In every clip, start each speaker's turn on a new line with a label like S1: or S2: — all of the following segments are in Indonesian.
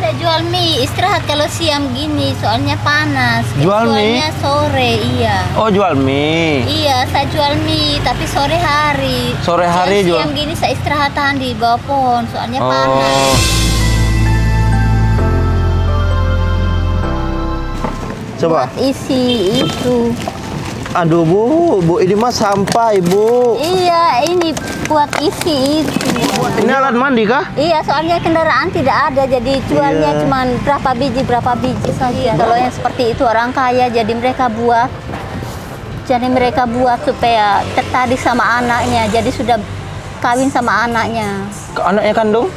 S1: ada jual mie, istirahat kalau siang gini, soalnya panas.
S2: Jual mie?
S1: Jualnya sore, iya.
S2: Oh, jual mie.
S1: Iya, saya jual mie, tapi sore hari.
S2: Sore hari
S1: siang gini saya istirahatan di bawah pohon, soalnya panas.
S2: Coba.
S1: Buat isi itu.
S2: Aduh Bu, ini mah sampah Ibu.
S1: Iya, ini buat isi itu.
S2: Ini alat mandi kah?
S1: Iya, soalnya kendaraan tidak ada, jadi jualnya cuma berapa biji saja. Kalau yang seperti itu orang kaya, jadi mereka buat. Jadi mereka buat supaya tertarik sama anaknya, jadi sudah kawin sama anaknya.
S2: Anaknya kandung?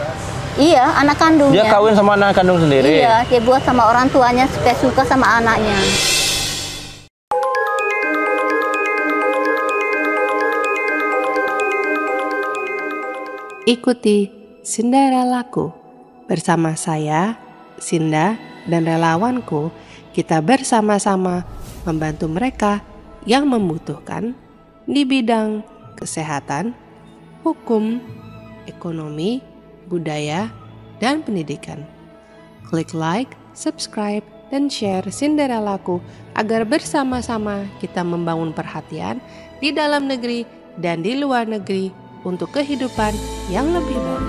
S1: Iya, anak kandungnya.
S2: Dia kawin sama anak kandung sendiri?
S1: Iya, dia buat sama orang tuanya supaya suka sama anaknya.
S3: Ikuti Cinderella-ku bersama saya, Sinda, dan relawanku. Kita bersama-sama membantu mereka yang membutuhkan di bidang kesehatan, hukum, ekonomi, budaya, dan pendidikan. Klik like, subscribe, dan share Cinderella-ku agar bersama-sama kita membangun perhatian di dalam negeri dan di luar negeri untuk kehidupan yang lebih baik.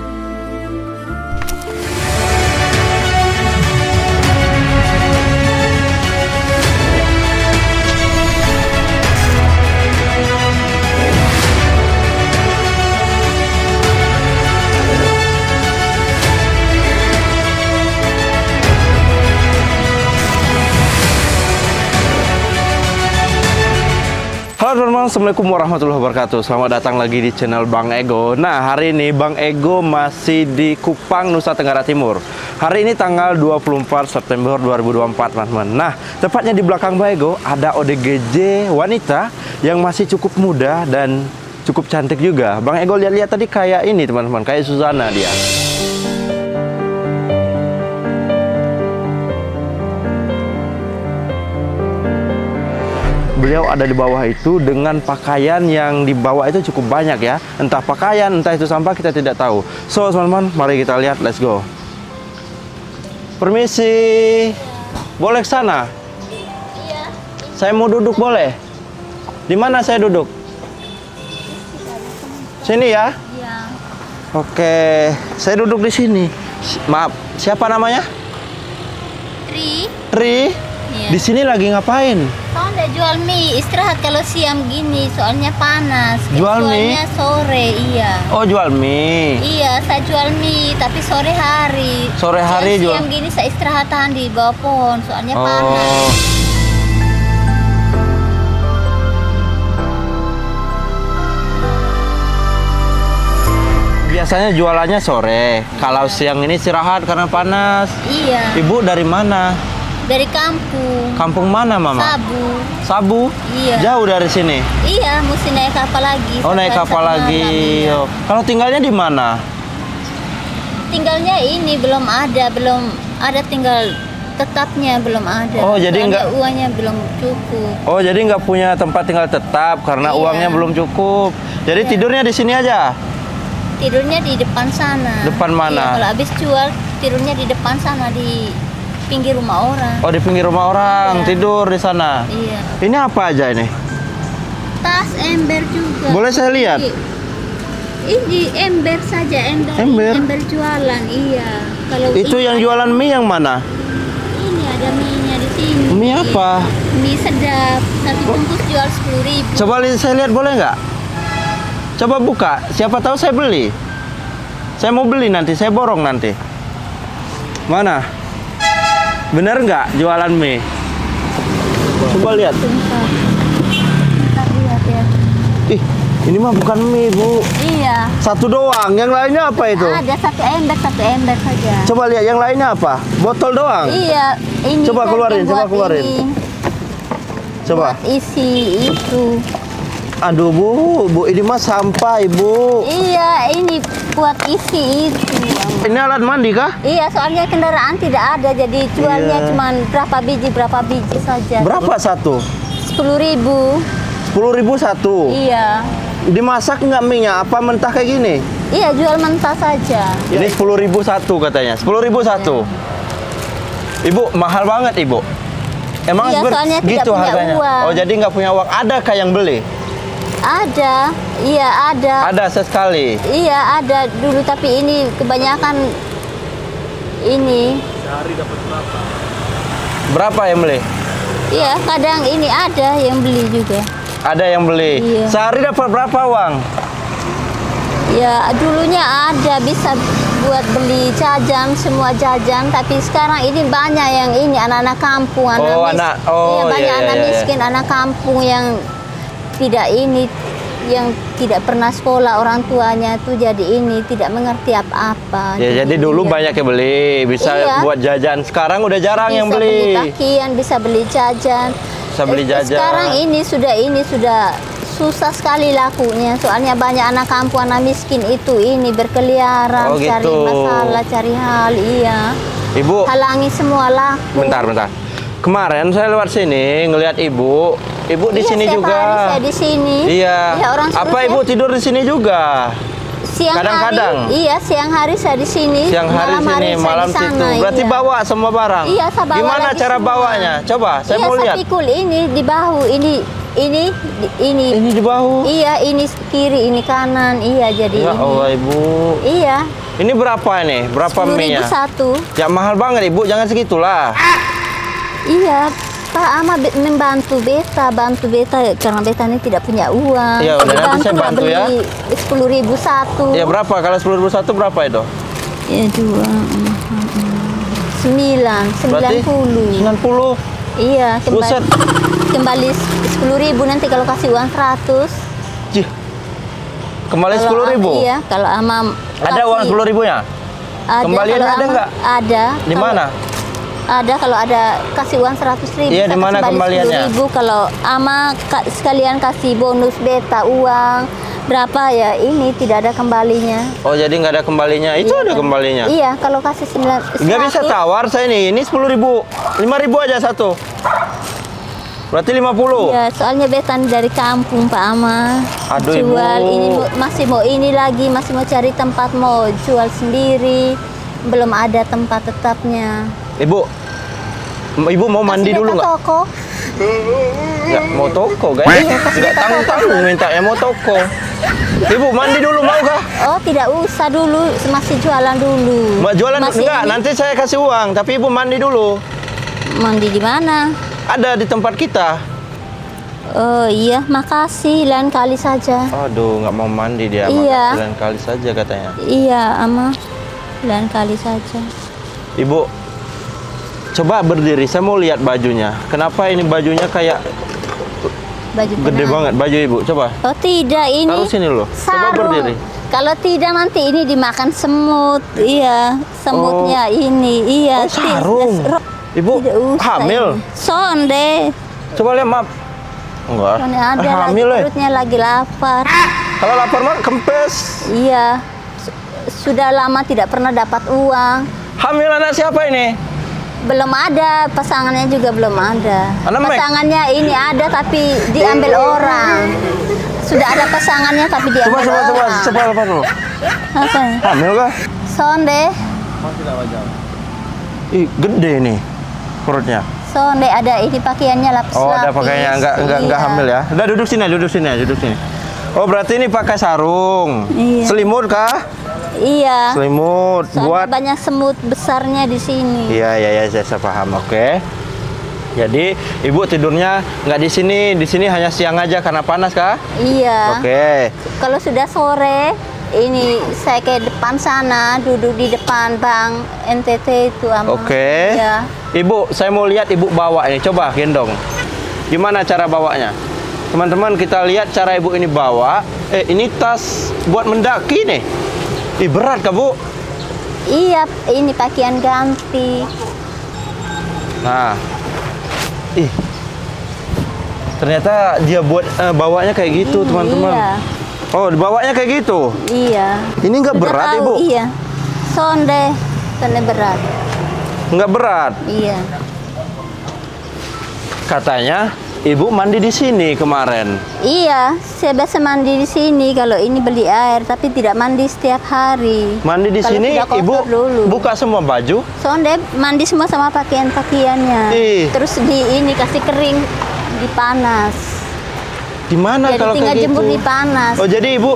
S2: Halo teman-teman, Assalamualaikum warahmatullahi wabarakatuh. Selamat datang lagi di channel Bang Ego. Nah, hari ini Bang Ego masih di Kupang, Nusa Tenggara Timur. Hari ini tanggal 24 September 2024, teman-teman. Nah, tepatnya di belakang Bang Ego ada ODGJ wanita yang masih cukup muda dan cukup cantik juga. Bang Ego lihat-lihat tadi kayak ini, teman-teman, kayak Suzana dia. Beliau ada di bawah itu dengan pakaian yang di bawah itu cukup banyak ya. Entah pakaian, entah itu sampah, kita tidak tahu. So, teman-teman, mari kita lihat, let's go. Permisi. Boleh ke sana?
S1: Iya.
S2: Saya mau duduk boleh? Di mana saya duduk? Sini ya?
S1: Iya.
S2: Oke, saya duduk di sini. Maaf, siapa namanya? Tri.
S1: Iya.
S2: Di sini lagi ngapain?
S1: Soalnya jual mie, istirahat kalau siang gini, soalnya panas.
S2: Jual mie?
S1: Jualnya sore, iya.
S2: Oh, jual mie.
S1: Iya, saya jual mie, tapi sore hari.
S2: Sore hari jual.
S1: Siang gini saya istirahatan di bawah pohon, soalnya panas.
S2: Biasanya jualannya sore. Kalau siang ini istirahat karena panas.
S1: Iya.
S2: Ibu dari mana?
S1: Dari kampung.
S2: Kampung mana, Mama?
S1: Sabu.
S2: Sabu?
S1: Iya.
S2: Jauh dari sini?
S1: Iya, mesti naik kapal lagi.
S2: Oh, naik kapal lagi.
S1: Iya.
S2: Oh. Kalau tinggalnya di mana?
S1: Tinggalnya ini belum ada tinggal tetapnya belum ada.
S2: Oh, jadi
S1: soalnya uangnya belum cukup.
S2: Oh, jadi nggak punya tempat tinggal tetap karena
S1: Iya.
S2: uangnya belum cukup. Jadi
S1: Iya.
S2: tidurnya di sini aja?
S1: Tidurnya di depan sana.
S2: Depan mana?
S1: Iya, kalau habis jual tidurnya di depan sana di pinggir rumah orang.
S2: Oh, di pinggir rumah orang,
S1: Iya.
S2: tidur di sana.
S1: Iya.
S2: Ini apa aja ini?
S1: Tas ember juga.
S2: Boleh saya lihat?
S1: Ini ember saja,
S2: Ember?
S1: ember jualan, iya. Kalau
S2: Itu yang jualan mie yang mana?
S1: ini ada mie-nya di sini.
S2: Mie apa?
S1: Mie sedap. Satu bungkus jual 10.000.
S2: Coba saya lihat boleh nggak? Coba buka, siapa tahu saya beli. Saya mau beli nanti, saya borong nanti. Mana? Bener nggak jualan mie? Coba lihat.
S1: Bentar lihat ya.
S2: Ih, ini mah bukan mie, Bu.
S1: Iya.
S2: Satu doang, yang lainnya apa itu?
S1: Ada satu ember saja.
S2: Coba lihat yang lainnya apa? Botol doang?
S1: Iya, ini
S2: Coba
S1: kan
S2: keluarin, coba
S1: buat
S2: keluarin.
S1: ini,
S2: Coba.
S1: buat isi itu.
S2: Aduh, Bu, ini mah sampah, Ibu.
S1: Iya, ini buat isi itu.
S2: Ini alat mandi kah?
S1: Iya, soalnya kendaraan tidak ada, jadi jualnya
S2: Iya.
S1: cuma berapa biji saja.
S2: Berapa satu?
S1: 10.000.
S2: 10.000 satu.
S1: Iya.
S2: Dimasak nggak mie-nya? Apa mentah kayak gini?
S1: Iya, jual mentah saja.
S2: Ini 10.000 satu katanya. 10.000 satu. Ibu, mahal banget, Ibu. Emang
S1: Iya, soalnya tidak
S2: gitu
S1: punya
S2: harganya?
S1: uang.
S2: Oh, jadi nggak punya uang. Adakah yang beli?
S1: Ada, iya ada.
S2: Ada sesekali.
S1: Iya ada dulu, tapi ini kebanyakan ini.
S2: Berapa yang beli?
S1: Iya, kadang ini ada yang beli juga.
S2: Ada yang beli.
S1: Iya.
S2: Sehari dapat berapa uang?
S1: Ya dulunya ada bisa buat beli jajan, semua jajan, tapi sekarang ini banyak yang ini anak-anak kampung, iya, banyak anak miskin, anak kampung yang tidak ini, yang tidak pernah sekolah, orang tuanya tuh jadi ini tidak mengerti apa-apa.
S2: Ya, jadi dulu
S1: iya.
S2: banyak yang beli, bisa
S1: Iya.
S2: buat jajan. Sekarang udah jarang yang
S1: Bisa beli
S2: beli.
S1: pakaian, bisa beli jajan.
S2: Bisa beli jajan.
S1: Sekarang ini sudah susah sekali lakunya. Soalnya banyak anak kampung, anak miskin itu ini berkeliaran,
S2: Oh,
S1: cari
S2: gitu.
S1: masalah, cari hal, iya.
S2: Ibu,
S1: Halangi semua laku.
S2: bentar. Kemarin saya lewat sini ngelihat Ibu di
S1: Iya,
S2: sini
S1: setiap
S2: juga.
S1: hari saya di sini.
S2: Iya.
S1: Iya, orang suruh
S2: Apa
S1: saya-
S2: Ibu tidur di sini juga?
S1: Siang
S2: kadang-kadang?
S1: hari, iya siang hari saya di sini.
S2: Siang hari
S1: malam
S2: sini,
S1: saya
S2: malam
S1: di sana,
S2: situ. Berarti
S1: iya.
S2: bawa semua barang.
S1: Iya, saya bawa
S2: Gimana
S1: lagi
S2: cara
S1: semua.
S2: bawanya? Coba, saya
S1: Iya,
S2: mau lihat.
S1: pikul ini di bahu, ini.
S2: Ini di bahu.
S1: Iya, ini kiri, ini kanan. Iya, jadi
S2: Ya
S1: ini.
S2: Allah, Ibu.
S1: Iya.
S2: Ini berapa ini? Berapa mie-nya?
S1: 10.001.
S2: Ya mahal banget, Ibu. Jangan segitulah.
S1: Iya, Pak Ama membantu beta karena beta ini tidak punya uang.
S2: Ya udah, nanti saya
S1: Bantulah
S2: bantu ya.
S1: beli 10.000 satu.
S2: Ya berapa? Kalau 10.001 berapa itu?
S1: Ya 2, 9,
S2: Berarti
S1: 90.
S2: 90.
S1: Iya,
S2: Buset.
S1: kembali 10.000 nanti kalau kasih uang 100.
S2: Cih. Kembali
S1: Kalau
S2: 10.000.
S1: Iya, kalau Ama
S2: Ada uang 10.000-nya?
S1: Ada,
S2: Kembaliannya
S1: kalau
S2: ada
S1: Ama-
S2: nggak?
S1: Ada.
S2: Di
S1: Kalau-
S2: mana?
S1: Ada, kalau ada kasih uang 100.000.
S2: Iya, di
S1: saya
S2: mana
S1: kembali
S2: kembaliannya?
S1: 10.000. Kalau Ama sekalian kasih bonus beta uang berapa ya, ini tidak ada kembalinya.
S2: Oh, jadi nggak ada kembalinya. Itu
S1: Iya,
S2: ada
S1: kan?
S2: kembalinya.
S1: Iya, kalau kasih 9
S2: Nggak bisa tawar saya nih. Ini 10.000. 5.000 aja satu. Berarti 50.
S1: Iya, soalnya beta ini dari kampung Pak Ama.
S2: Aduh,
S1: jual
S2: Ibu.
S1: ini masih mau ini lagi, masih mau cari tempat mau jual sendiri. Belum ada tempat tetapnya.
S2: Ibu mau mandi
S1: Kasih
S2: dulu
S1: beta
S2: nggak?
S1: toko.
S2: Ya, mau toko, guys. Nggak tanggung-tanggung minta ya mau toko. Ibu mandi dulu mau kah?
S1: Oh, tidak usah dulu, masih jualan dulu.
S2: Mbak jualan
S1: Masih
S2: enggak?
S1: ini-
S2: Nanti saya kasih uang, tapi Ibu mandi dulu.
S1: Mandi di mana?
S2: Ada di tempat kita.
S1: Oh iya, makasih. Lain kali saja.
S2: Aduh, nggak mau mandi dia.
S1: Iya.
S2: Makasih lain kali saja katanya.
S1: Iya, Ama. Lain kali saja.
S2: Ibu, coba berdiri. Saya mau lihat bajunya. Kenapa ini bajunya kayak
S1: Baju
S2: gede
S1: tenang.
S2: banget baju Ibu? Coba.
S1: Oh tidak, ini
S2: Taruh sini loh. Coba
S1: sarung.
S2: berdiri.
S1: Kalau tidak nanti ini dimakan semut. Iya, semutnya ini. Iya.
S2: Oh, sarung. Ibu
S1: Tidak usah
S2: hamil.
S1: ini. Sonde.
S2: Coba lihat, maaf. Enggak.
S1: Sonde ada lagi,
S2: hamil ya?
S1: perutnya lagi lapar.
S2: Kalau lapar mah kempes.
S1: Iya. Sudah lama tidak pernah dapat uang.
S2: Hamil anak siapa ini?
S1: Belum ada, pasangannya juga belum ada.
S2: Anak Mek?
S1: Pasangannya ini ada tapi diambil orang. Sudah ada pasangannya tapi diambil orang.
S2: Coba lepas dulu.
S1: Apa ya?
S2: Hamil kah?
S1: Sonde.
S2: Ih, gede nih perutnya.
S1: Sonde ada ini pakaiannya lapis.
S2: Oh, ada pakainya enggak hamil ya. Udah duduk sini. Oh, berarti ini pakai sarung.
S1: Iya.
S2: Selimut kah?
S1: Iya.
S2: Selimut
S1: Soalnya
S2: buat.
S1: banyak semut besarnya di sini.
S2: Iya, saya paham. Oke. Jadi, Ibu tidurnya nggak di sini hanya siang aja karena panas kah?
S1: Iya.
S2: Oke.
S1: Kalau sudah sore, ini saya ke depan sana, duduk di depan Bank NTT itu, Ama.
S2: Oke.
S1: Iya.
S2: Ibu, saya mau lihat Ibu bawa ini. Coba gendong. Gimana cara bawanya? Teman-teman, kita lihat cara Ibu ini bawa. Ini tas buat mendaki nih. Ih, berat kah, Bu?
S1: Iya, ini pakaian ganti.
S2: Nah. Ih. Ternyata dia buat bawanya kayak gitu, teman-teman.
S1: Iya.
S2: Oh, dibawanya kayak gitu.
S1: Iya.
S2: Ini nggak
S1: Sudah
S2: berat,
S1: tahu,
S2: Ibu?
S1: Iya. Sonde berat.
S2: Nggak berat.
S1: Iya.
S2: Katanya Ibu mandi di sini kemarin.
S1: Iya, saya biasa mandi di sini. Kalau ini beli air, tapi tidak mandi setiap hari.
S2: Mandi di
S1: Kalau
S2: sini,
S1: sudah kotor
S2: Ibu
S1: dulu.
S2: buka semua baju.
S1: Soalnya mandi semua sama pakaian-pakaiannya. Terus ini kasih kering, dipanas.
S2: Di mana
S1: Jadi
S2: kalau
S1: tinggal
S2: kayak
S1: jemur
S2: gitu?
S1: di panas.
S2: Oh, jadi Ibu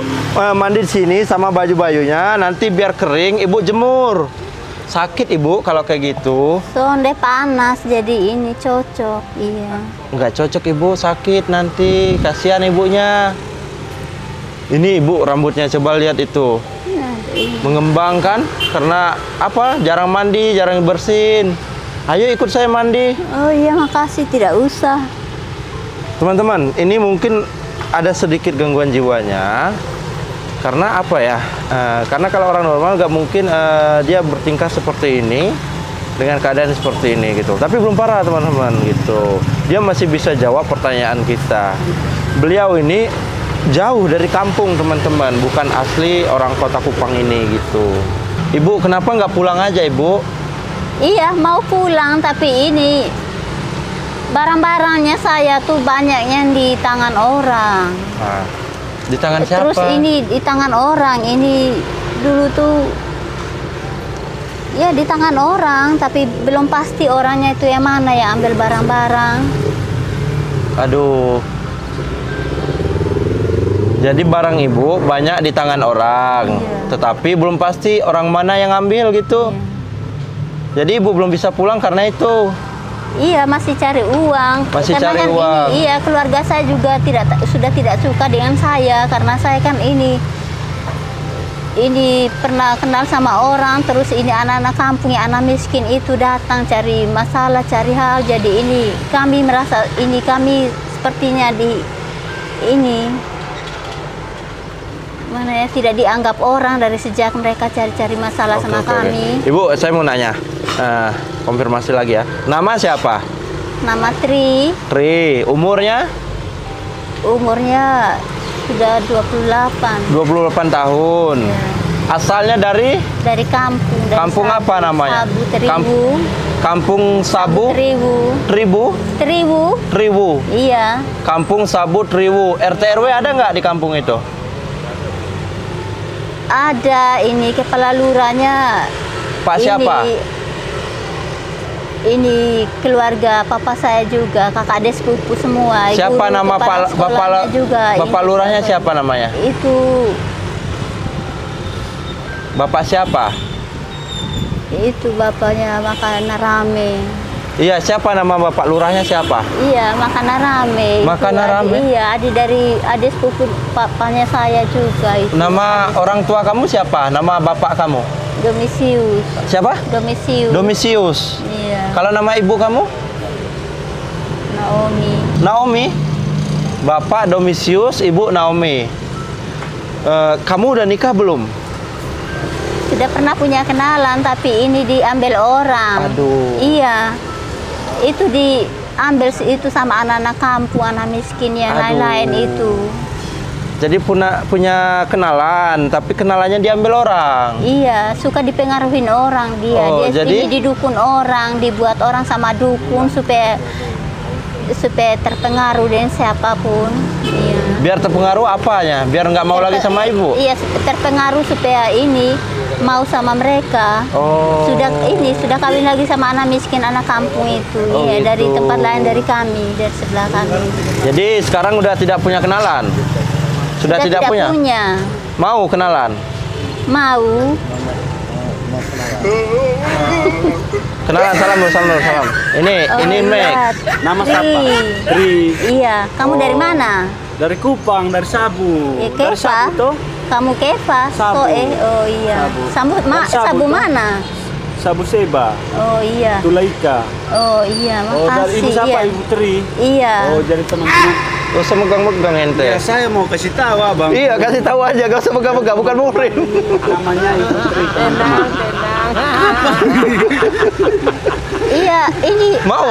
S2: mandi di sini sama baju-bajunya, nanti biar kering Ibu jemur. Sakit Ibu kalau kayak gitu.
S1: Soalnya panas, jadi ini cocok. Iya.
S2: Nggak cocok Ibu, sakit nanti. Kasihan ibunya. Ini Ibu rambutnya, coba lihat itu.
S1: Nah, ini.
S2: Mengembang kan? Karena apa? Jarang mandi, jarang bersin. Ayo ikut saya mandi.
S1: Oh iya, makasih. Tidak usah.
S2: Teman-teman, ini mungkin ada sedikit gangguan jiwanya. Karena apa ya? Karena kalau orang normal nggak mungkin dia bertingkah seperti ini dengan keadaan seperti ini gitu. Tapi belum parah teman-teman gitu. Dia masih bisa jawab pertanyaan kita. Beliau ini jauh dari kampung teman-teman, bukan asli orang kota Kupang ini gitu. Ibu kenapa nggak pulang aja Ibu?
S1: Iya, mau pulang, tapi ini barang-barangnya saya tuh banyaknya di tangan orang.
S2: Nah, di tangan siapa?
S1: Terus ini di tangan orang, ini dulu tuh ya di tangan orang, tapi belum pasti orangnya itu yang mana yang ambil barang-barang.
S2: Aduh. Jadi barang Ibu banyak di tangan orang, tetapi belum pasti orang mana yang ambil gitu. Jadi Ibu belum bisa pulang karena itu.
S1: Iya, masih cari uang.
S2: Masih
S1: Karena
S2: cari
S1: kan
S2: uang.
S1: Iya, keluarga saya juga sudah tidak suka dengan saya karena saya kan ini pernah kenal sama orang, terus ini anak-anak kampung yang anak miskin itu datang cari masalah, cari hal. Jadi ini kami merasa ini kami sepertinya mana ya, tidak dianggap orang dari sejak mereka cari-cari masalah sama kami.
S2: Ibu, saya mau nanya, konfirmasi lagi ya. Nama siapa?
S1: Nama Tri.
S2: Tri. Umurnya?
S1: Umurnya sudah 28.
S2: 28 tahun.
S1: Ya.
S2: Asalnya dari?
S1: Dari kampung. Dari
S2: Kampung
S1: Sabu,
S2: apa namanya?
S1: Sabu Teribu.
S2: Kampung Sabu?
S1: Teribu.
S2: Tribu?
S1: Teribu.
S2: Tribu.
S1: Iya.
S2: Kampung Sabu Tribu. RT RW ada nggak di kampung itu?
S1: Ada, ini kepala lurahnya.
S2: Pak siapa?
S1: Ini keluarga papa saya juga, kakak adik sepupu semua.
S2: Siapa nama Bapak lurahnya siapa namanya?
S1: Itu
S2: Bapak siapa?
S1: Itu bapaknya makanan rame.
S2: Iya, siapa nama Bapak lurahnya siapa?
S1: Iya, makanan rame.
S2: Makanan rame?
S1: Iya, adik sepupu papanya saya juga. Itu.
S2: Nama orang tua kamu siapa? Nama bapak kamu?
S1: Domisius.
S2: Siapa?
S1: Domisius.
S2: Domisius.
S1: Iya.
S2: Kalau nama ibu kamu?
S1: Naomi.
S2: Naomi. Bapak Domisius, ibu Naomi. Kamu udah nikah belum?
S1: Sudah pernah punya kenalan, tapi ini diambil orang.
S2: Aduh.
S1: Iya. Itu diambil itu sama anak-anak kampung, anak miskin yang lain-lain itu.
S2: Jadi punya kenalan, tapi kenalannya diambil orang.
S1: Iya, suka dipengaruhin orang dia.
S2: Oh,
S1: Dia
S2: jadi
S1: didukun orang, dibuat orang sama dukun supaya terpengaruh dengan siapapun. Iya.
S2: Biar terpengaruh apanya? Biar nggak mau lagi sama ibu?
S1: Iya, terpengaruh supaya ini mau sama mereka.
S2: Oh.
S1: Sudah kawin lagi sama anak miskin, anak kampung itu.
S2: Oh,
S1: iya,
S2: gitu.
S1: dari tempat lain dari kami, dari sebelah kami.
S2: Jadi sekarang udah tidak punya kenalan? Sudah tidak punya? Mau kenalan?
S1: Mau.
S2: Kenalan, salam. Ini Meg.
S4: Nama siapa? Tri.
S1: Iya, kamu dari mana?
S4: Dari Kupang, dari Sabu. Dari
S1: Kefa.
S4: Sabu toh?
S1: Kamu Kefa?
S4: Sabu.
S1: Oh iya.
S4: Sabu.
S1: Sabu mana?
S4: Sabu Seba.
S1: Oh iya.
S4: Tulaika.
S1: Oh iya, makasih.
S4: Oh, dari ibu siapa?
S1: Iya.
S4: Ibu Tri.
S1: Iya.
S4: Oh, jadi teman-teman.
S2: Gak usah megang-megang ente.
S4: Ya, saya mau kasih tahu, Abang.
S2: Iya, kasih tahu aja, gak usah megang-megang, bukan muhrim.
S4: Namanya Ibu Tri.
S1: Tenang. Iya, ini
S2: Mau?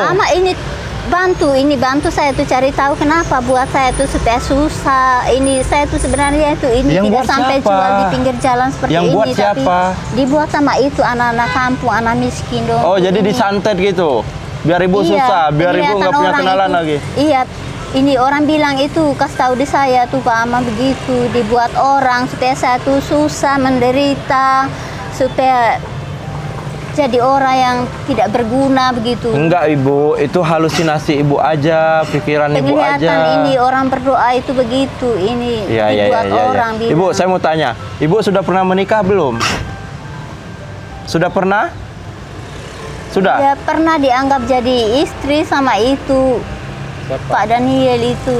S1: ini bantu saya tuh cari tahu kenapa buat saya tuh supaya susah. Ini saya tuh sebenarnya itu
S2: Yang
S1: tidak
S2: buat
S1: sampai
S2: siapa?
S1: jual di pinggir jalan seperti
S2: Yang
S1: ini,
S2: buat siapa?
S1: tapi dibuat sama itu anak-anak kampung, anak miskin dong.
S2: Oh, jadi
S1: Ini.
S2: disantet gitu? Biar ibu
S1: Iya,
S2: susah, biar ibu nggak
S1: kelihatan
S2: punya
S1: orang
S2: kenalan
S1: itu.
S2: lagi?
S1: Iya, ini orang bilang itu, kasih tahu di saya tuh Pak Ama begitu, dibuat orang supaya saya tuh susah, menderita, supaya jadi orang yang tidak berguna begitu.
S2: Enggak Ibu, itu halusinasi Ibu aja, pikiran Ibu aja.
S1: Penglihatan ini orang berdoa itu begitu, ini
S2: Iya,
S1: dibuat orang bilang.
S2: Ibu, saya mau tanya, Ibu sudah pernah menikah belum? Sudah pernah? Sudah?
S1: Ya pernah dianggap jadi istri sama itu. Pak Daniel itu.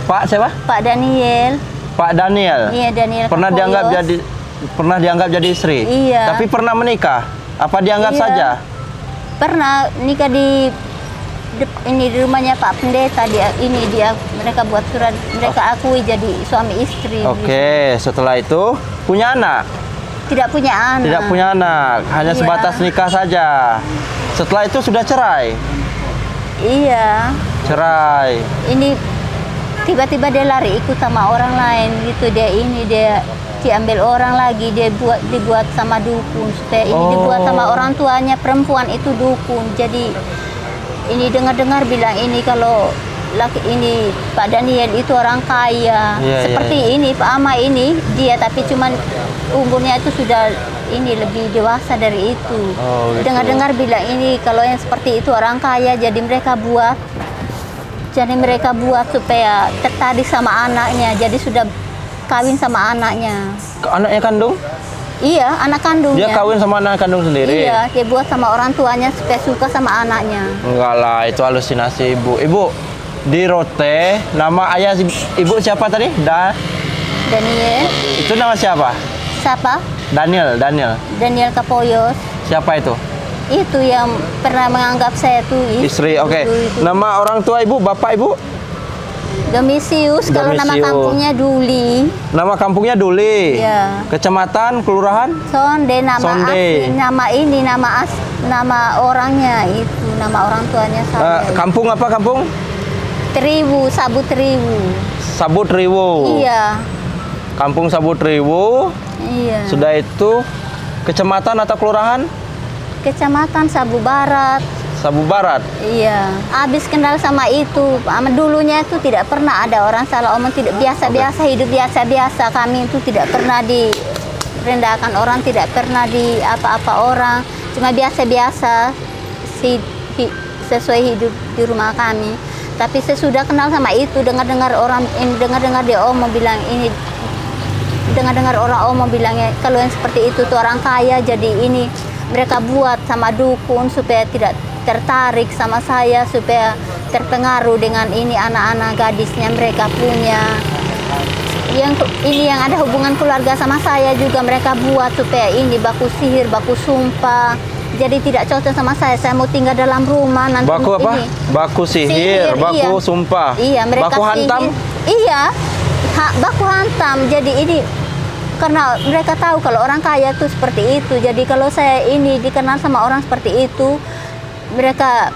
S2: Pak siapa?
S1: Pak Daniel.
S2: Pak Daniel.
S1: Iya, Daniel
S2: Pernah
S1: Kapoyos.
S2: dianggap jadi istri.
S1: Iya.
S2: Tapi pernah menikah? Apa dianggap
S1: Iya.
S2: saja?
S1: Pernah nikah di rumahnya Pak Pendeta, mereka buat surat, mereka akui jadi suami istri.
S2: Oke, setelah itu punya anak?
S1: Tidak punya anak.
S2: Tidak punya anak, hanya
S1: Iya.
S2: sebatas nikah saja. Setelah itu sudah cerai?
S1: Iya.
S2: Cerai.
S1: Ini tiba-tiba dia lari ikut sama orang lain gitu, dia diambil orang lagi, dibuat sama dukun, supaya ini dibuat sama orang tuanya perempuan itu dukun. Jadi ini dengar-dengar bilang ini kalau laki ini Pak Daniel itu orang kaya.
S2: Iya,
S1: Seperti ini Pak Ama ini dia, tapi cuman umurnya itu sudah ini lebih dewasa dari itu.
S2: Oh, gitu.
S1: Dengar-dengar bilang ini kalau yang seperti itu orang kaya, jadi mereka buat supaya tertarik sama anaknya, jadi sudah kawin sama anaknya.
S2: Anaknya kandung?
S1: Iya, anak kandungnya.
S2: Dia kawin sama anak kandung sendiri?
S1: Iya, dia buat sama orang tuanya supaya suka sama anaknya.
S2: Enggak lah, itu halusinasi Ibu. Ibu, di Rote, nama ayah Ibu siapa tadi?
S1: Daniel.
S2: Itu nama siapa?
S1: Siapa?
S2: Daniel.
S1: Daniel Kapoyos.
S2: Siapa itu?
S1: Itu yang pernah menganggap saya tuh
S2: Istri, oke.
S1: itu.
S2: Nama orang tua Ibu, Bapak Ibu?
S1: Domisius, kalau nama
S2: Domisius.
S1: kampungnya Duli.
S2: Nama kampungnya Duli.
S1: Iya.
S2: Kecamatan, kelurahan?
S1: Sonde, nama
S2: Sonde.
S1: asli, nama orangnya itu, nama orang tuanya saya.
S2: Kampung apa kampung?
S1: Triwu, Sabu Triwu.
S2: Sabu Triwu.
S1: Iya.
S2: Kampung Sabu Triwu.
S1: Iya.
S2: Sudah itu kecamatan atau kelurahan?
S1: Kecamatan Sabu Barat.
S2: Sabu Barat.
S1: Iya. Habis kenal sama itu, dulunya itu tidak pernah ada orang salah omong, tidak biasa-biasa, hidup biasa-biasa. Kami itu tidak pernah direndahkan orang, tidak pernah di apa-apa orang, cuma biasa-biasa sesuai hidup di rumah kami. Tapi sesudah kenal sama itu, dengar-dengar dia omong bilang ini, dengar-dengar orang omong bilangnya kalau yang seperti itu tuh orang kaya, jadi ini mereka buat sama dukun supaya tidak tertarik sama saya, supaya terpengaruh dengan ini anak-anak gadisnya mereka punya. Yang ini yang ada hubungan keluarga sama saya juga mereka buat supaya ini baku sihir, baku sumpah. Jadi tidak cocok sama saya. Saya mau tinggal dalam rumah nanti.
S2: Baku apa?
S1: Ini.
S2: Baku sihir, baku
S1: iya.
S2: sumpah.
S1: Iya, mereka
S2: baku hantam.
S1: Iya, baku hantam. Jadi ini karena mereka tahu kalau orang kaya tuh seperti itu. Jadi kalau saya ini dikenal sama orang seperti itu, mereka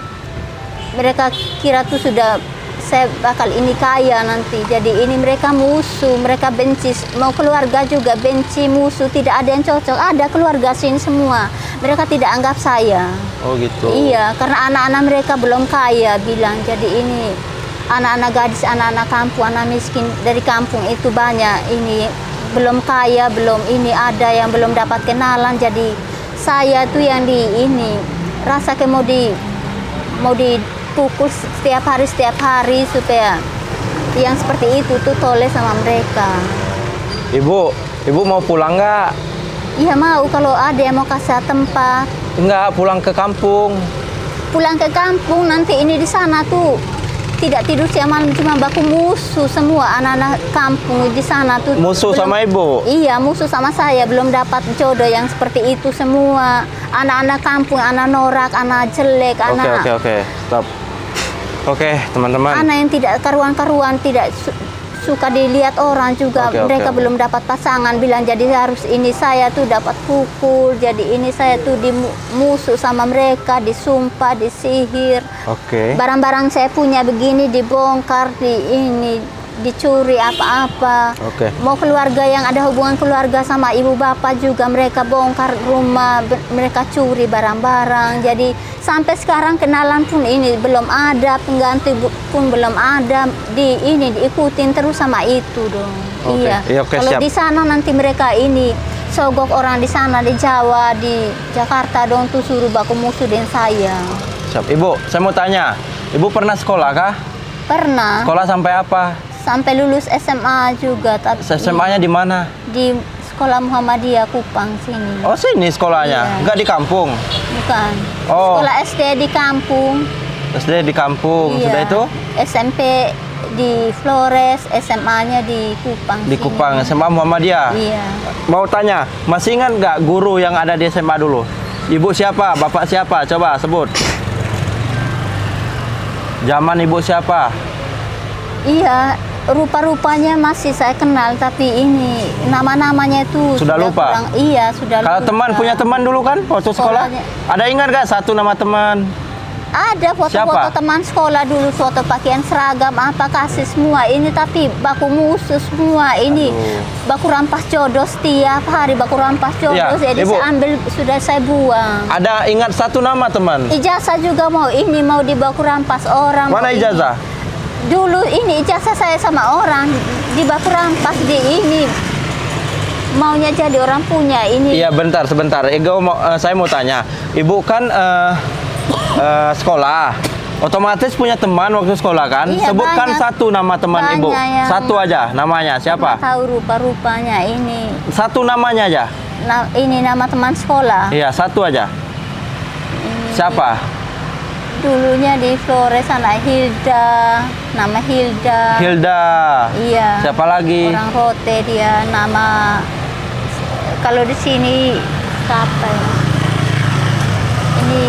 S1: kira tuh sudah saya bakal ini kaya nanti. Jadi ini mereka musuh, mereka benci, mau keluarga juga benci, musuh, tidak ada yang cocok. Ada keluarga sini semua, mereka tidak anggap saya.
S2: Oh gitu.
S1: Iya, karena anak-anak mereka belum kaya bilang. Jadi ini anak-anak gadis, anak-anak kampung, anak miskin dari kampung itu banyak ini belum kaya, belum ini ada yang belum dapat kenalan. Jadi saya tuh yang ini rasa mau dipukul setiap hari supaya yang seperti itu tuh toleh sama mereka.
S2: Ibu mau pulang nggak?
S1: Iya mau, kalau ada yang mau kasih tempat.
S2: Enggak, pulang ke kampung.
S1: Pulang ke kampung nanti ini di sana tuh tidak tidur siang malam, cuma baku musuh semua anak-anak kampung di sana tuh.
S2: Musuh sama ibu?
S1: Iya, musuh sama saya, belum dapat jodoh yang seperti itu semua. Anak-anak kampung, anak norak, anak jelek, anak...
S2: Oke, stop. Oke, teman-teman.
S1: Anak yang tidak karuan-karuan, tidak suka dilihat orang juga. Mereka belum dapat pasangan, bilang jadi harus ini saya tuh dapat pukul, jadi ini saya tuh musuh sama mereka, disumpah, disihir.
S2: Oke.
S1: Barang-barang saya punya begini dibongkar, dicuri apa-apa.
S2: Oke.
S1: Mau keluarga yang ada hubungan keluarga sama ibu bapak juga mereka bongkar rumah, mereka curi barang-barang. Jadi sampai sekarang kenalan pun ini belum ada, pengganti pun belum ada. Diikutin terus sama itu dong.
S2: Oke.
S1: Iya.
S2: Iya, oke,
S1: Kalau
S2: siap.
S1: di sana nanti mereka ini sogok orang di sana di Jawa, di Jakarta dong tuh suruh baku musuh dengan saya.
S2: Siap. Ibu, saya mau tanya. Ibu pernah sekolah kah?
S1: Pernah.
S2: Sekolah sampai apa?
S1: Sampai lulus SMA juga, tapi
S2: SMA-nya di mana?
S1: di Sekolah Muhammadiyah Kupang sini.
S2: Oh, sini sekolahnya.
S1: Iya.
S2: Enggak di kampung.
S1: Bukan.
S2: Oh.
S1: Sekolah SD di kampung.
S2: SD di kampung.
S1: Iya.
S2: Sudah itu?
S1: SMP di Flores, SMA-nya di Kupang.
S2: Di
S1: sini.
S2: Kupang, SMA Muhammadiyah.
S1: Iya.
S2: Mau tanya, masih ingat nggak guru yang ada di SMA dulu? Ibu siapa? Bapak siapa? Coba sebut. Zaman ibu siapa?
S1: Iya, rupa-rupanya masih saya kenal, tapi ini nama-namanya itu
S2: Sudah lupa?
S1: kurang. Iya, sudah
S2: Kalau
S1: lupa.
S2: teman punya teman dulu kan waktu sekolah?
S1: Sekolahnya.
S2: Ada ingat nggak satu nama teman?
S1: Ada
S2: Siapa?
S1: foto-foto teman sekolah dulu, foto pakaian seragam apa kasih semua ini, tapi baku musuh semua ini.
S2: Aduh.
S1: Baku rampas jodoh setiap hari, baku rampas jodoh.
S2: Iya,
S1: Jadi
S2: Ibu.
S1: saya ambil, sudah saya buang.
S2: Ada ingat satu nama teman?
S1: Ijazah juga mau ini, mau dibaku rampas orang.
S2: Mana
S1: mau ini.
S2: ijazah?
S1: Dulu ini ijazah saya sama orang, dibaku rampas di ini. Maunya jadi orang punya ini.
S2: Iya, sebentar. Saya mau tanya. Ibu kan sekolah, otomatis punya teman waktu sekolah kan?
S1: Iya,
S2: Sebutkan
S1: banyak.
S2: satu nama teman ibu.
S1: Banyak yang-
S2: Satu aja, namanya siapa?
S1: Nggak tahu rupa-rupanya ini.
S2: Satu namanya aja.
S1: Ini nama teman sekolah.
S2: Iya, satu aja. Siapa?
S1: Dulunya di Flores sana Hilda, nama Hilda.
S2: Hilda.
S1: Iya.
S2: Siapa lagi?
S1: Orang Rote dia, nama kalau di sini siapa ya? Ini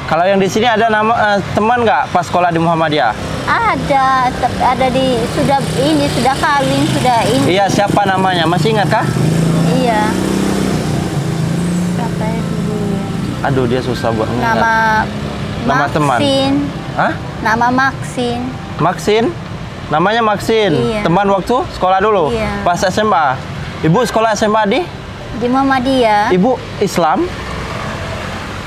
S2: Kalau yang di sini ada nama teman nggak pas sekolah di Muhammadiyah?
S1: ada, tapi ada di sudah kawin, sudah ini.
S2: Iya, siapa namanya? Masih ingat kah?
S1: Iya. Siapa ya dulu ya?
S2: Aduh, dia susah buat ingat. Nama teman.
S1: Maxin.
S2: Hah?
S1: Nama Maxin.
S2: Maxin? Namanya Maxin.
S1: Iya.
S2: Teman waktu sekolah dulu?
S1: Iya.
S2: Pas SMA? Ibu sekolah SMA di?
S1: Di Muhammadiyah.
S2: Ibu Islam?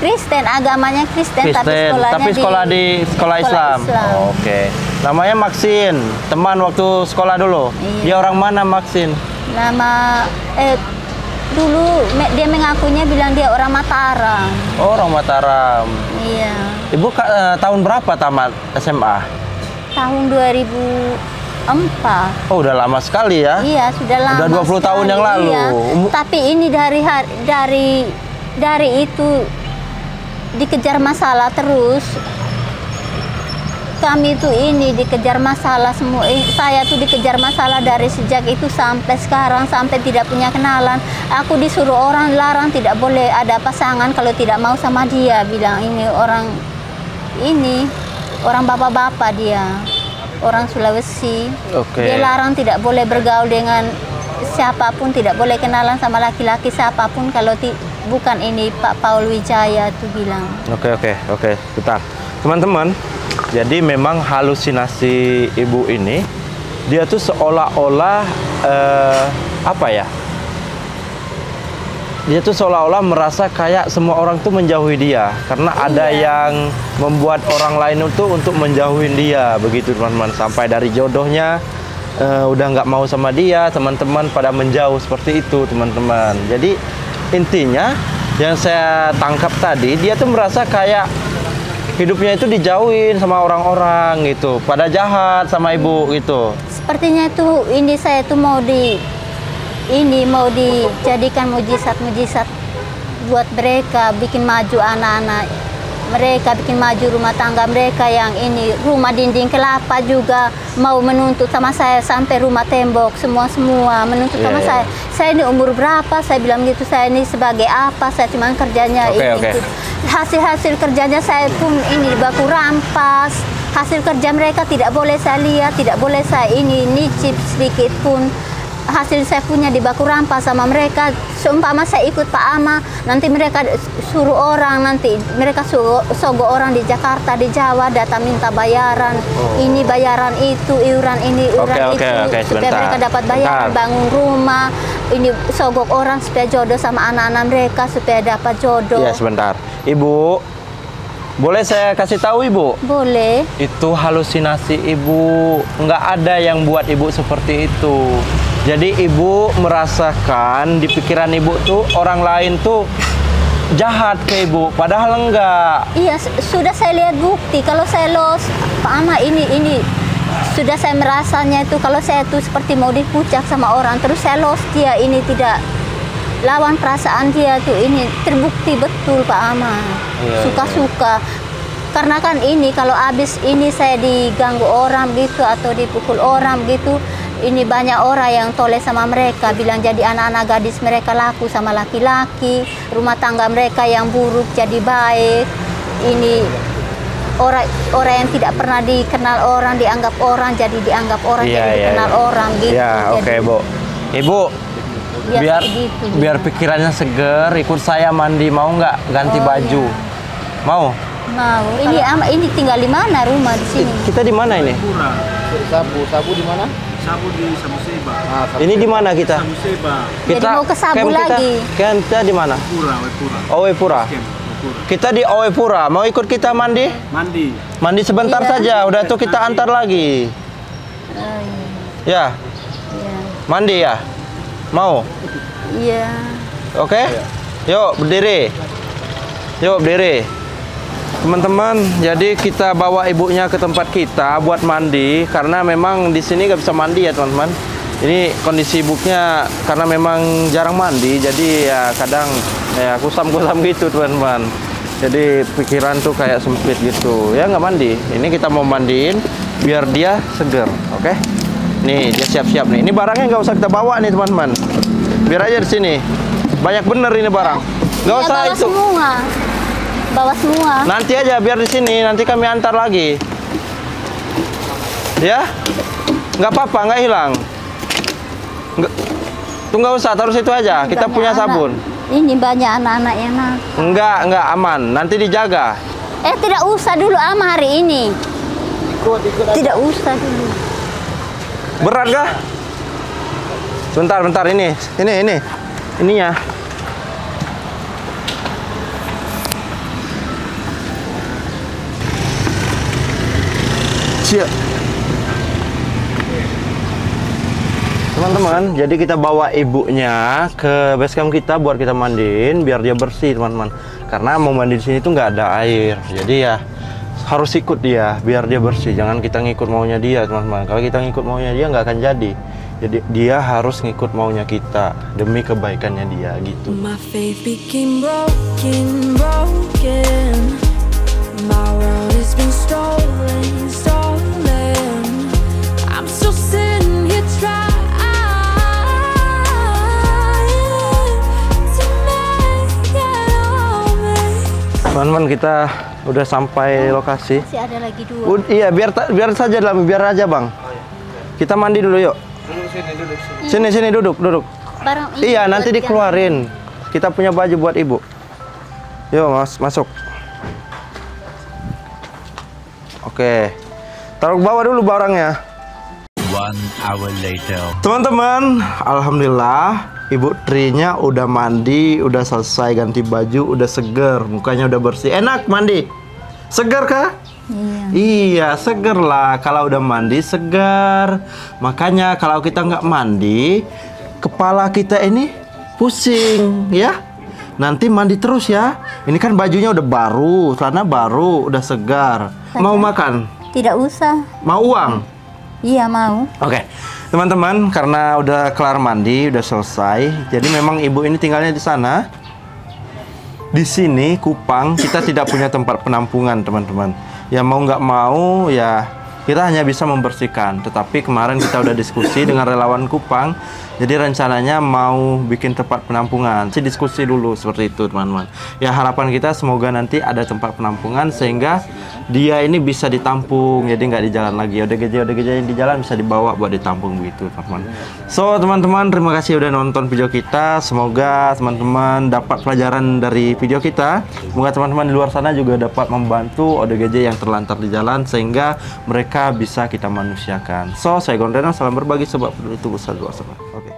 S1: Kristen, agamanya Kristen,
S2: tapi sekolah di sekolah Islam. Oh, oke. Namanya Maxin, teman waktu sekolah dulu.
S1: Iya.
S2: Dia orang mana Maxin?
S1: Nama dulu dia mengakunya bilang dia orang Mataram.
S2: Oh, orang Mataram.
S1: Iya.
S2: Ibu tahun berapa tamat SMA?
S1: Tahun 2004.
S2: Oh, udah lama sekali ya.
S1: Iya, sudah lama.
S2: Udah 20 tahun yang lalu.
S1: Iya. Tapi ini dari itu dikejar masalah terus. Kami itu ini dikejar masalah semua. Saya tuh dikejar masalah dari sejak itu sampai sekarang, sampai tidak punya kenalan. Aku disuruh orang larang tidak boleh ada pasangan kalau tidak mau sama dia. Bilang ini orang bapak-bapak dia, orang Sulawesi.
S2: Oke.
S1: Dia larang tidak boleh bergaul dengan siapapun, tidak boleh kenalan sama laki-laki siapapun kalau bukan ini Pak Paul Wijaya tuh bilang.
S2: Oke. Bentar. Teman-teman, jadi memang halusinasi ibu ini, dia tuh seolah-olah apa ya? Dia tuh seolah-olah merasa kayak semua orang tuh menjauhi dia karena ada yang membuat orang lain itu untuk menjauhin dia, begitu teman-teman. Sampai dari jodohnya udah nggak mau sama dia, teman-teman pada menjauh seperti itu, teman-teman. Jadi intinya yang saya tangkap tadi, dia tuh merasa kayak hidupnya itu dijauhin sama orang-orang gitu, pada jahat sama ibu gitu.
S1: Sepertinya itu saya tuh mau dijadikan mujizat buat mereka, bikin maju anak-anak mereka, bikin maju rumah tangga mereka yang ini rumah dinding kelapa juga mau menuntut sama saya sampai rumah tembok semua menuntut sama saya. Saya ini umur berapa? Saya bilang gitu, saya ini sebagai apa? Saya cuma kerjanya ini. Hasil kerjanya saya pun ini baku rampas. Hasil kerja mereka tidak boleh saya lihat, tidak boleh saya ini nyicip sedikit pun. hasil saya punya di baku rampas sama mereka. Seumpama saya ikut Pak Ama, nanti mereka suruh orang, nanti mereka sogok orang di Jakarta, di Jawa, datang minta bayaran. Ini bayaran itu, iuran ini, iuran itu, supaya
S2: sebentar.
S1: mereka dapat bayaran, bangun rumah. Ini sogok orang supaya jodoh sama anak-anak mereka, supaya dapat jodoh.
S2: Iya, sebentar. Ibu, boleh saya kasih tahu Ibu?
S1: Boleh.
S2: Itu halusinasi Ibu. Nggak ada yang buat Ibu seperti itu. Jadi Ibu merasakan di pikiran Ibu tuh orang lain tuh jahat ke Ibu, padahal enggak.
S1: Iya, sudah saya lihat bukti. Kalau saya los, Pak Ama ini sudah saya merasanya itu kalau saya tuh seperti mau dipucak sama orang, terus saya los dia ini tidak lawan perasaan dia tuh, ini terbukti betul Pak Ama. Suka-suka. Karena kan ini kalau habis ini saya diganggu orang gitu atau dipukul orang gitu, ini banyak orang yang toleh sama mereka, bilang jadi anak-anak gadis mereka laku sama laki-laki, rumah tangga mereka yang buruk jadi baik. Ini orang yang tidak pernah dikenal orang, dianggap orang, jadi dianggap orang, jadi dikenal orang gitu.
S2: Iya, oke Bu. Ibu, biar pikirannya seger, ikut saya mandi, mau nggak ganti baju?
S1: Iya.
S2: Mau?
S1: Mau. Ini tinggal di mana rumah di sini?
S2: Kita di mana ini?
S4: Sabu di mana? Sabu di Sabu Seba.
S2: Ini di mana kita?
S4: Sabu Seba.
S1: Jadi mau ke Sabu lagi.
S2: Kita di mana?
S4: Wepura.
S2: Owepura. Kita di Owepura. Mau ikut kita mandi? Mandi sebentar saja. Udah tuh kita antar lagi. Ya. Mandi ya? Mau?
S1: Iya.
S2: Oke? Yuk berdiri. Yuk berdiri. Teman-teman, jadi kita bawa ibunya ke tempat kita buat mandi karena memang di sini nggak bisa mandi ya teman-teman. Ini kondisi ibunya karena memang jarang mandi, jadi ya kadang ya kusam-kusam gitu teman-teman. Jadi pikiran tuh kayak sempit gitu. Ya nggak mandi. Ini kita mau mandiin biar dia seger, oke? Nih dia siap-siap nih. Ini barangnya nggak usah kita bawa nih teman-teman. Biar aja di sini. Banyak bener ini barang. Nggak usah
S1: bawa
S2: itu.
S1: Bawa semua.
S2: Nanti aja biar di sini, nanti kami antar lagi. Ya? Nggak apa-apa, nggak hilang. Nggak usah, taruh situ aja. Kita punya sabun.
S1: Ini banyak anak-anak yang
S2: Nggak aman. Nanti dijaga.
S1: Tidak usah dulu Ama hari ini. Tidak usah dulu.
S2: Berat kah? Bentar, ini. Ininya. Teman-teman, jadi kita bawa ibunya ke basecamp kita buat kita mandiin biar dia bersih teman-teman. Karena mau mandi di sini tuh nggak ada air, jadi ya harus ikut dia biar dia bersih. Jangan kita ngikut maunya dia teman-teman. Kalau kita ngikut maunya dia nggak akan jadi. Jadi dia harus ngikut maunya kita demi kebaikannya dia gitu.
S5: My faith became broken. My world has been stolen. I'm still sitting here trying to make it all make.
S2: Teman-teman, kita udah sampai lokasi.
S1: Masih ada lagi 2.
S2: Iya, biar saja lah, biar aja bang. Kita mandi dulu yuk. Sini duduk.
S1: Barang ini
S2: Iya, nanti dikeluarin. Kita punya baju buat ibu. Yuk masuk. Oke, taruh ke bawah dulu barangnya.
S6: 1 hour later.
S2: Teman-teman, alhamdulillah Ibu Trinya udah mandi, udah selesai ganti baju, udah seger, mukanya udah bersih. Enak mandi? Seger kah? Iya, seger lah. Kalau udah mandi segar. Makanya kalau kita nggak mandi, kepala kita ini pusing, ya. Nanti mandi terus ya. Ini kan bajunya udah baru, celana baru, udah segar. Mau makan?
S1: Tidak usah.
S2: Mau uang?
S1: Iya mau.
S2: Oke, teman-teman, karena udah kelar mandi, udah selesai. Jadi memang ibu ini tinggalnya di sana. Di sini Kupang kita tidak punya tempat penampungan, teman-teman. Ya mau nggak mau ya kita hanya bisa membersihkan. Tetapi kemarin kita udah diskusi dengan relawan Kupang, Jadi rencananya mau bikin tempat penampungan. Diskusi dulu seperti itu teman-teman. Ya harapan kita semoga nanti ada tempat penampungan sehingga dia ini bisa ditampung, jadi nggak di jalan lagi. ODGJ yang di jalan bisa dibawa buat ditampung begitu teman-teman. So teman-teman, terima kasih udah nonton video kita. Semoga teman-teman dapat pelajaran dari video kita. Semoga teman-teman di luar sana juga dapat membantu ODGJ yang terlantar di jalan sehingga mereka bisa kita manusiakan. So saya Gondrena, salam berbagi sobat peduli tubuh 127. Oke.